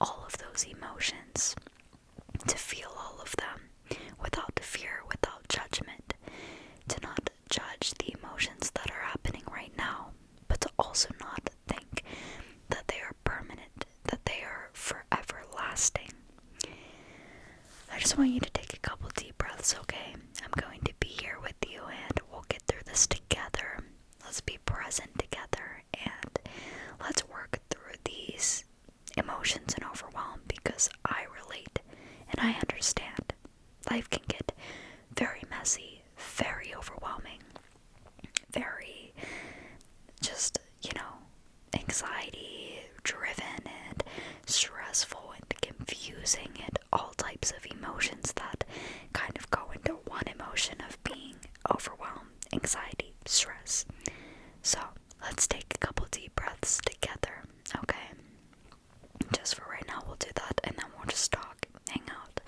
all of those emotions, to feel all of them without fear, without judgment, to not judge the emotions that are happening right now, but to also not think that they are permanent, that they are forever lasting. I just want you to take a couple deep breaths, okay? I'm going to be here with you and we'll get through this together. Let's be present together and let's work through these emotions and overwhelm, because I relate and I understand. Life can get very messy, very overwhelming, very just, anxiety driven and stressful and confusing, and all types of emotions that kind of go into one emotion of being overwhelmed, anxiety, stress. So let's take a couple deep breaths together, okay? Just for right now, we'll do that, and then we'll just talk, hang out.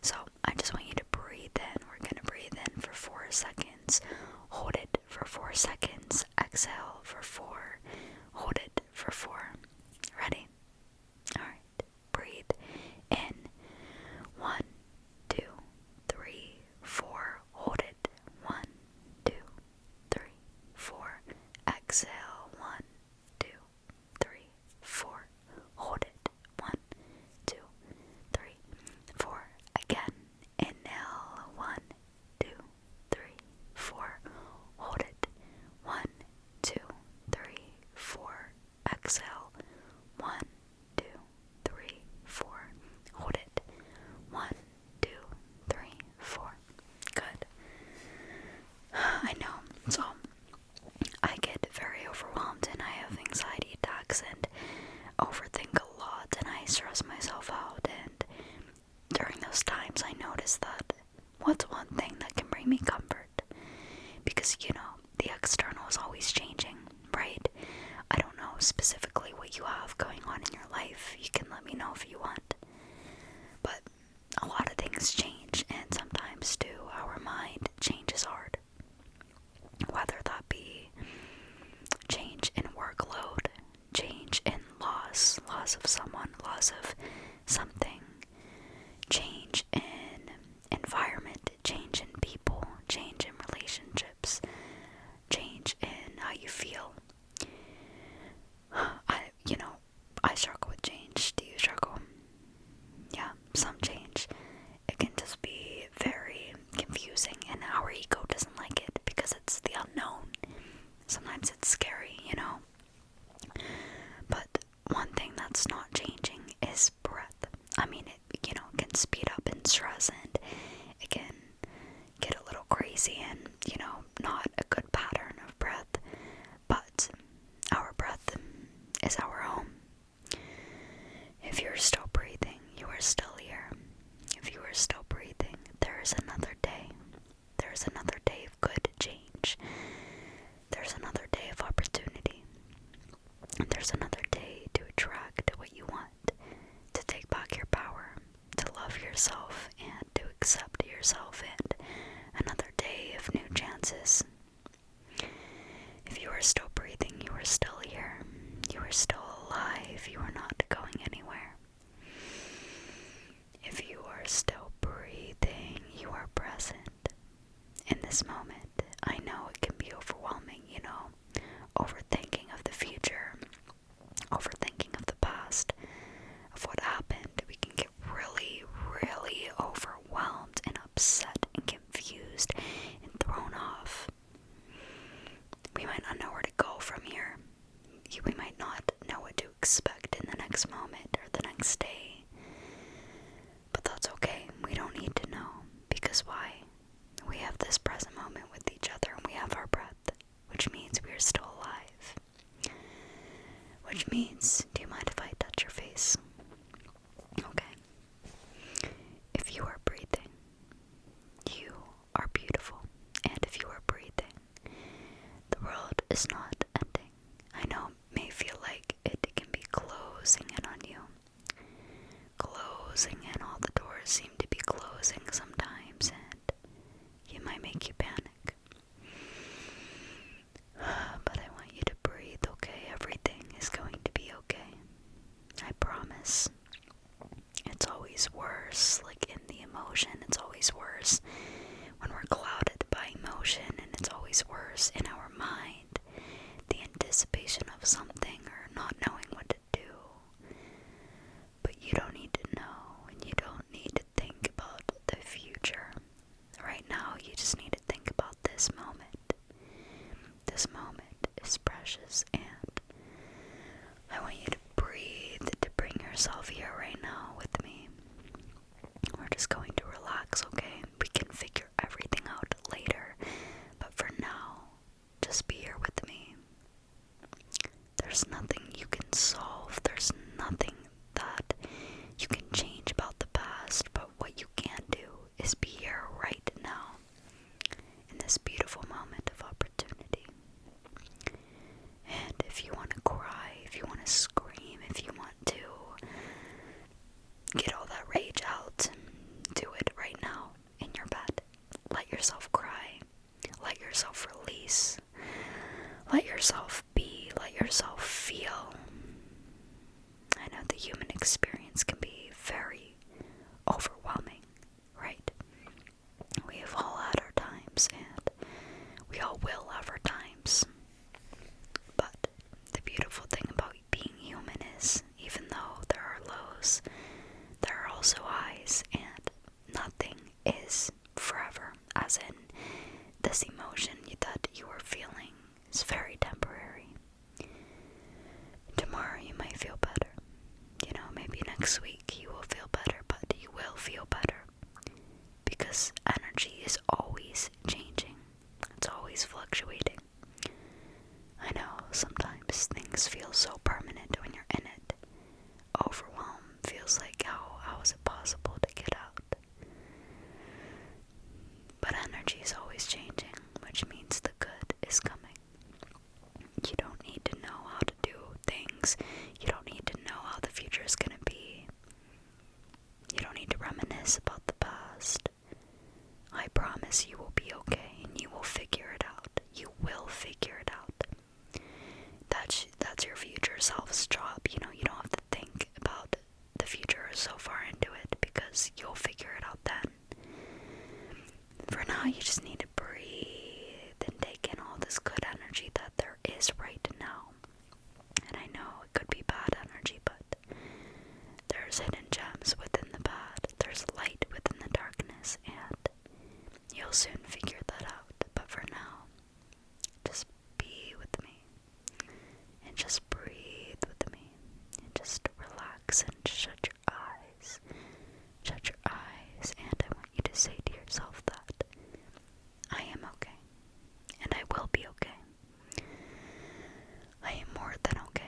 So I just want you to breathe in. We're gonna breathe in for 4 seconds, hold it for 4 seconds, exhale for 4, hold it for 4. Ready? Alright, breathe in. 1, 2, 3, 4, hold it. 1, 2, 3, 4, exhale. 1, 2, 3, 4, hold it. 1, 2, 3, 4. Again, inhale. 1, 2, 3, 4, hold it. 1, 2, 3, 4, exhale. 1, 2, 3, 4, hold it. 1, 2, 3, 4. Good. I know. So I get very overwhelmed and I have anxiety attacks and overthink a lot and I stress myself out, and during those times I notice that what's one thing that can bring me comfort? Because the external is always changing, right? I don't know specifically what you have going on in your life. You can let me know if you want. But a lot of things change, and sometimes too our mind changes hard. Whether that be change in workload, change in loss of someone, loss of something, change in environment, change in people, change in relationships, change in how you feel. I struggle with change. Do you struggle? Yeah, some change. It can just be very confusing, and our ego doesn't like it because it's the unknown. Sometimes it's scary, But one thing that's not changing is breath. I mean, it can speed up in stress, and it can get a little crazy and, not a good pattern of breath. But our breath is our home. If you're still breathing, you are still here. If you are still breathing, there is another day. There's another day of good change. There's another day of opportunity. And there's another day to attract what you want, to take back your power, to love yourself and to accept yourself, and another day of new chances. If you are still breathing, you are still here. You are still alive. You are not going anywhere. If you are still breathing, you are present in this moment. I know it can be overwhelming, overthinking of the future, overthinking of the past, of what happened. We can get really, really overwhelmed and upset and confused and thrown off. We might not know where to go from here. We might not know what to expect in the next moment or the next day. But that's okay. We don't need to know. Because why? We have this present moment with each other, and we have our breath, which means we are still alive. Which means, do you mind if I touch your face? Okay. If you are breathing, you are beautiful. And if you are breathing, the world is not ending. I know it may feel like it can be closing in on you. Closing in, all the doors seem to be closing sometimes, and it might make you panic. But I want you to breathe, okay? Everything is going to be okay. I promise. always worse, like in the emotion, it's always worse when we're clouded by emotion, and it's always worse in our mind, the anticipation of something or not knowing what to do. But you don't need to know, and you don't need to think about the future. Right now, you just need to think about this moment. This moment is precious, and I want you to breathe, to bring yourself here right now with me. We're just going to relax, okay? We can figure everything out later, but for now, just be here with me. There's nothing you can solve, there's nothing that you can change about the past, but what you can do is be here right now, in this beautiful moment of opportunity. And if you want to cry, if you want to scream, if you want to get all that rage out, do it right now in your bed. Let yourself cry. Let yourself release. Let yourself be. Let yourself feel. I know the human experience can be very overwhelming, right? We have all had our times, and we all will have our times. But the beautiful thing about being human is, even though there are lows, there are also highs, and nothing is forever. As in, this emotion that you are feeling is very temporary. Tomorrow you might feel better. Maybe next week you will feel better, but you will feel better. Because energy is always changing. It's always fluctuating. I know sometimes things feel so permanent when you're in it. Overwhelm feels like, how is it possible to get out? But energy is always changing, which means the good is coming. You don't need to know how to do things. You don't need to know how the future is going to be. You don't need to reminisce about the past. I promise you will be okay, and you will figure it out. You will figure it out. That's your future self's job. You don't have to think about the future so far into it, because you'll figure it out then. For now, you just need to breathe and take in all this good energy that there is right now. And I know it could be bad energy, but there's hidden gems within the bad. There's light within the darkness, and you'll soon figure that out. But for now, just be with me, and just breathe with me, and just relax and shut your eyes. Shut your eyes, and I want you to say to yourself that I am okay, and I will be okay. I am more than okay.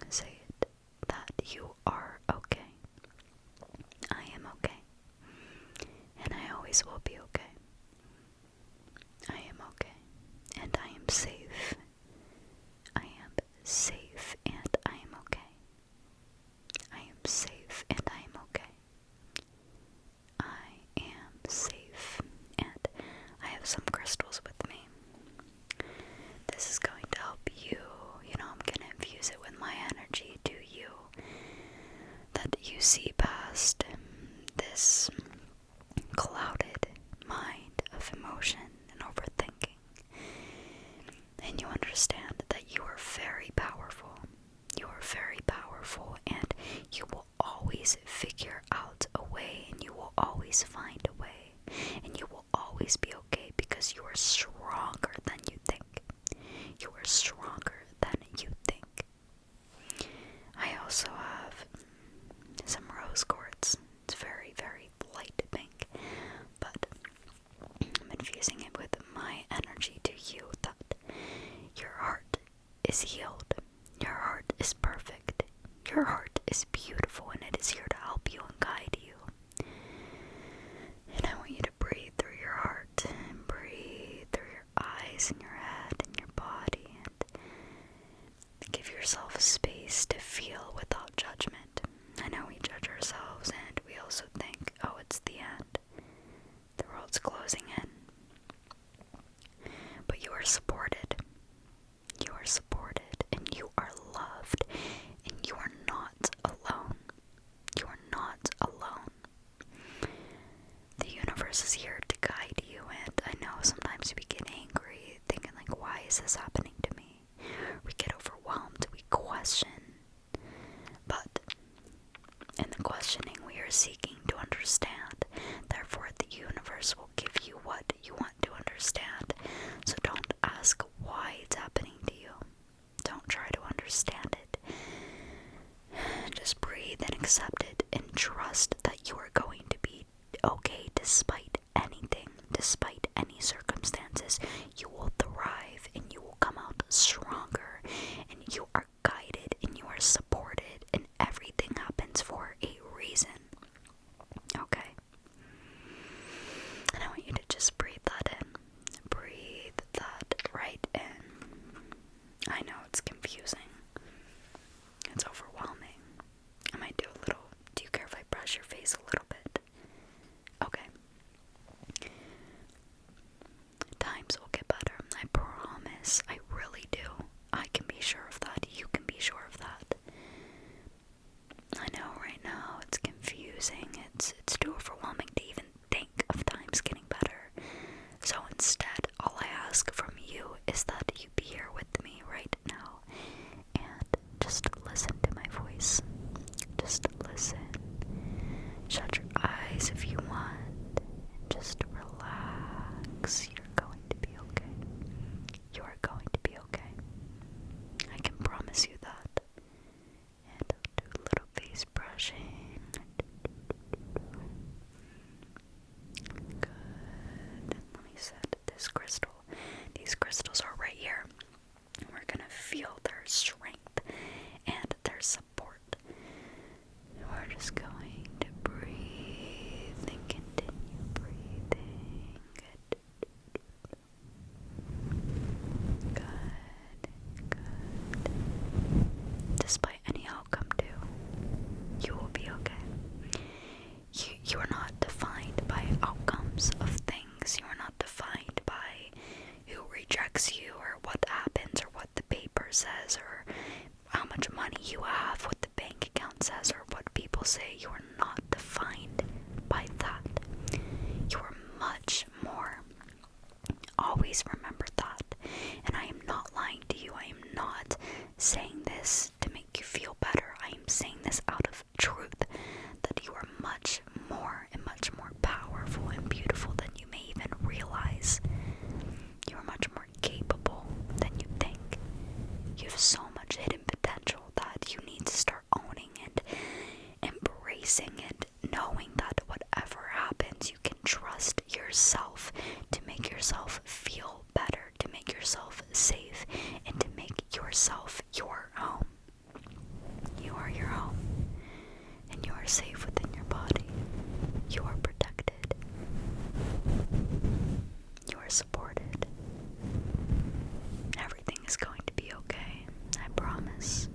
Say it, that you are okay. I am okay, and I always will be okay. I am okay, and I am safe. I am safe, and I am okay. I am safe, and I am okay. I am safe, and I have some crystals with me. This is going to help you. I'm going to infuse it with my energy to you, that you see past this clouded mind of emotion and overthinking, and you understand that you are very powerful. You are very powerful, and you will always figure out a way, and you will always find a way, and you will always be okay, because you are stronger than you think. You are stronger than you think. I also have some rose quartz. It's very, very light pink, but I'm infusing it with my energy to you, that your heart is healed. Your heart is perfect. Your heart is beautiful, and it is here to help you and guide you. And I want you to breathe through your heart, and breathe through your eyes and your head and your body, and give yourself space to feel without judgment. I know we judge ourselves, and we also think, oh, it's the end. The world's closing in. But you are supported. You are supported, and you are loved, and you are not alone. you're seeking to understand. Therefore, the universe will give you what you want to understand. So don't ask why it's happening to you. Don't try to understand it. Just breathe and accept it and trust that you are going to be okay despite anything, despite any circumstances. You will thrive and you will come out stronger, and you are guided and you are supported, and everything happens for a reason. Okay? And I want you to just breathe that in. Breathe that right in. I know it's confusing. It's overwhelming. I might do you care if I brush your face a little bit? Okay. Times will get better. I promise. I really do. I can be sure of that. You can be sure of that. I know right now it's confusing. It's too overwhelming to even think of times getting better. So instead, all I ask from you is that you be here with me right now and just listen to my voice. Just listen. Shut your eyes if you want. Just relax. You're going to be okay. You are going to be okay. I can promise you that. And I'll do a little face brushing. Good. Let me set this crystal. These crystals are right here. We're gonna feel their strength and their support. We're just going to breathe and continue breathing. Good. Good. Despite any outcome too, you will be okay. You are not defined by outcomes of things. You are not defined by who rejects you or what happens or what the paper says or how much money you have, what the bank account says, or what people say. You are not defined by that. You are much more. Always remember that. And I am not lying to you. I am not saying this to make you feel better. I am saying this out of truth, that you are much more and much more powerful and beautiful than you may even realize. You are much more capable than you think. You have so much hidden potential that you need to start owning and embracing and knowing that whatever happens, you can trust yourself to make yourself feel better, to make yourself safe, and to make yourself your home. You are your home, and you are safe within your body. You are protected. You are supported. Everything is going to be okay. I promise.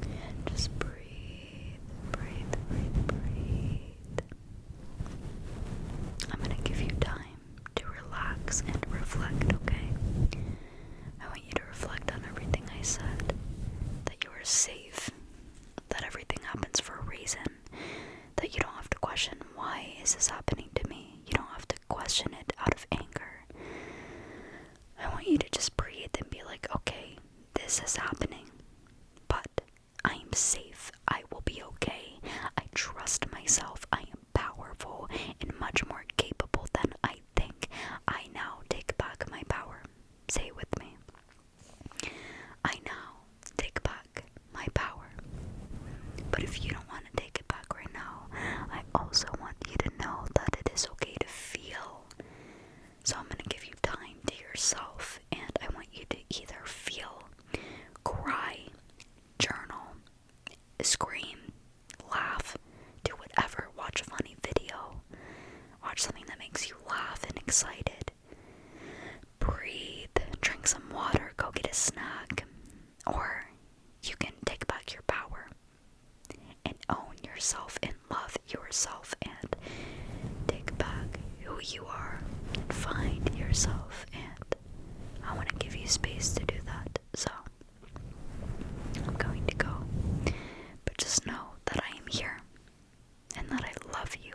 And just breathe. I'm gonna give you time to relax and reflect, okay? I want you to reflect on everything I said. That you are safe. That everything happens for a reason. That you don't have to question, why is this happening to me? You don't have to question it out of anger. I want you to just breathe and be like, okay, this is happening, but I am safe. I will be okay. I trust myself. I am powerful and much more capable than I think. I now take back my power. Say it with me. I now take back my power. But if you don't want to take it back right now, I also want you to know that it is okay to feel. So I'm going to give you time to yourself, and I want you to either feel, cry, journal, scream, laugh, do whatever, watch a funny video, watch something that makes you laugh and excited, breathe, drink some water, go get a snack, or you can take back your power and own yourself and love yourself and take back who you are and find yourself, and I want to give you space to do that. So I'm going to go, but just know that I am here and that I love you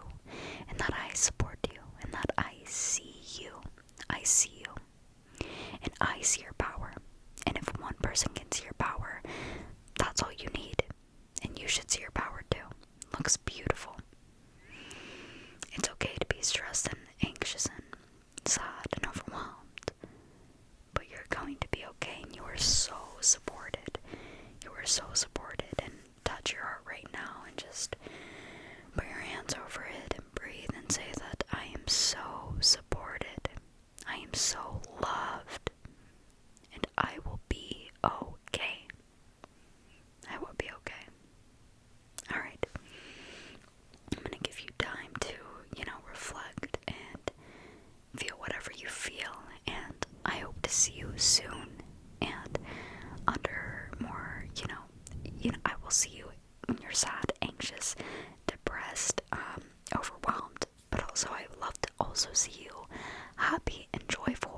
and that I support you and that I see you. I see you and I see your power, and if one person can see your power, that's all you need, and you should see your power too. you're sad, anxious, depressed, overwhelmed. But also I would love to also see you happy and joyful